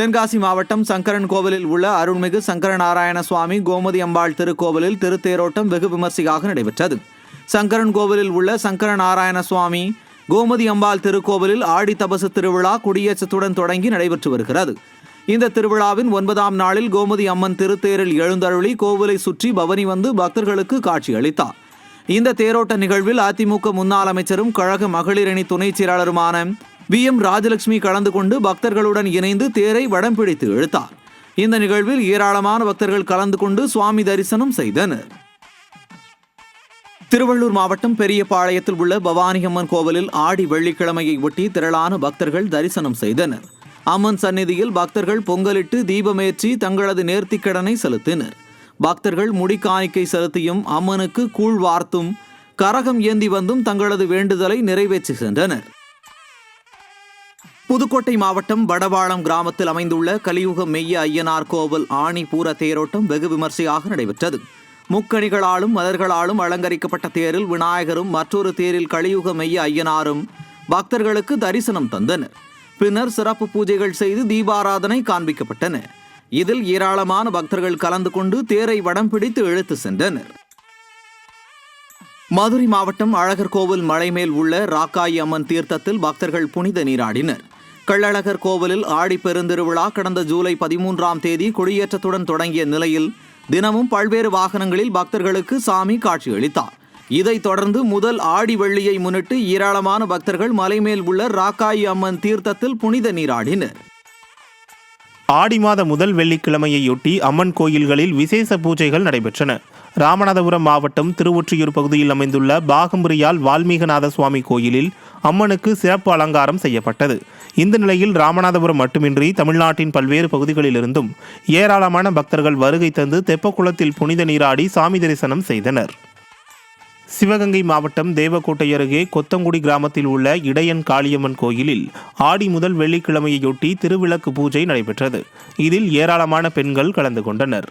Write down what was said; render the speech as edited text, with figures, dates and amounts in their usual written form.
தென்காசி மாவட்டம் சங்கரன் கோவிலில் உள்ள அருள்மிகு சங்கரநாராயண சுவாமி கோமதி அம்பாள் திருக்கோவிலில் திருத்தேரோட்டம் வெகு விமர்சையாக நடைபெற்றது. சங்கரன் கோவிலில் உள்ள சங்கரநாராயண சுவாமி கோமதி அம்பாள் திருக்கோவிலில் ஆடி தபசு திருவிழா கொடியேற்றத்துடன் தொடங்கி நடைபெற்று வருகிறது. இந்த திருவிழாவின் 9ஆம் நாளில் கோமதி அம்மன் திருத்தேரில் எழுந்தருளி கோவிலை சுற்றி பவனி வந்து பக்தர்களுக்கு காட்சி அளித்தார். இந்த தேரோட்ட நிகழ்வில் அதிமுக முன்னாள் அமைச்சரும் கழக மகளிர் அணி துணைச் செயலாளருமான VM ராஜலட்சுமி கலந்து கொண்டு பக்தர்களுடன் இணைந்து தேரை வடம் பிடித்து இழுத்தார். இந்த நிகழ்வில் ஏராளமான பக்தர்கள் கலந்து கொண்டு சுவாமி தரிசனம் செய்தனர். திருவள்ளூர் மாவட்டம் பெரியபாளையத்தில் உள்ள பவானியம்மன் கோவிலில் ஆடி வெள்ளிக்கிழமையை ஒட்டி திரளான பக்தர்கள் தரிசனம் செய்தனர். அம்மன் சந்நிதியில் பக்தர்கள் பொங்கலிட்டு தீபமேற்றி தங்களது நேர்த்திக்கடனை செலுத்தினர். பக்தர்கள் முடிக்காணிக்கை செலுத்தியும் அம்மனுக்கு கூழ் வார்த்தும் கரகம் ஏந்தி வந்தும் தங்களது வேண்டுதலை நிறைவேற்றி சென்றனர். புதுக்கோட்டை மாவட்டம் வடவாளம் கிராமத்தில் அமைந்துள்ள கலியுக மெய்ய ஐயனார் கோவில் ஆணி பூர தேரோட்டம் வெகு விமர்சையாக நடைபெற்றது. முக்கணிகளாலும் மலர்களாலும் அலங்கரிக்கப்பட்ட தேரில் விநாயகரும் மற்றொரு தேரில் கலியுக மெய்ய ஐயனாரும் பக்தர்களுக்கு தரிசனம் தந்தனர். பின்னர் சிறப்பு பூஜைகள் செய்து தீபாராதனை காண்பிக்கப்பட்டன. இதில் ஏராளமான பக்தர்கள் கலந்து கொண்டு தேரை வடம் பிடித்து இழுத்து சென்றனர். மதுரை மாவட்டம் அழகர் கோவில் மலைமேல் உள்ள ராக்காயி அம்மன் தீர்த்தத்தில் பக்தர்கள் புனித நீராடினர். கள்ளழகர் கோவிலில் ஆடி பெருந்திருவிழா கடந்த ஜூலை 13ஆம் தேதி கொடியேற்றத்துடன் தொடங்கிய நிலையில் தினமும் பல்வேறு வாகனங்களில் பக்தர்களுக்கு சாமி காட்சியளித்தார். இதைத் தொடர்ந்து முதல் ஆடி வெள்ளியை முன்னிட்டு ஏராளமான பக்தர்கள் மலைமேல் உள்ள ராக்காயி அம்மன் தீர்த்தத்தில் புனித நீராடினர். ஆடி மாத முதல் வெள்ளிக்கிழமையொட்டி அம்மன் கோயில்களில் விசேஷ பூஜைகள் நடைபெற்றன. ராமநாதபுரம் மாவட்டம் திருவொற்றியூர் பகுதியில் அமைந்துள்ள பாகம்பரியால் வால்மீகநாத சுவாமி கோயிலில் அம்மனுக்கு சிறப்பு அலங்காரம் செய்யப்பட்டது. இந்த நிலையில் ராமநாதபுரம் மட்டுமின்றி தமிழ்நாட்டின் பல்வேறு பகுதிகளிலிருந்தும் ஏராளமான பக்தர்கள் வருகை தந்து தெப்பக்குளத்தில் புனித நீராடி சாமி தரிசனம் செய்தனர். சிவகங்கை மாவட்டம் தேவக்கோட்டை அருகே கொத்தங்குடி கிராமத்தில் உள்ள இடையன் காளியம்மன் கோயிலில் ஆடி முதல் வெள்ளிக்கிழமையொட்டி திருவிளக்கு பூஜை நடைபெற்றது. இதில் ஏராளமான பெண்கள் கலந்து கொண்டனர்.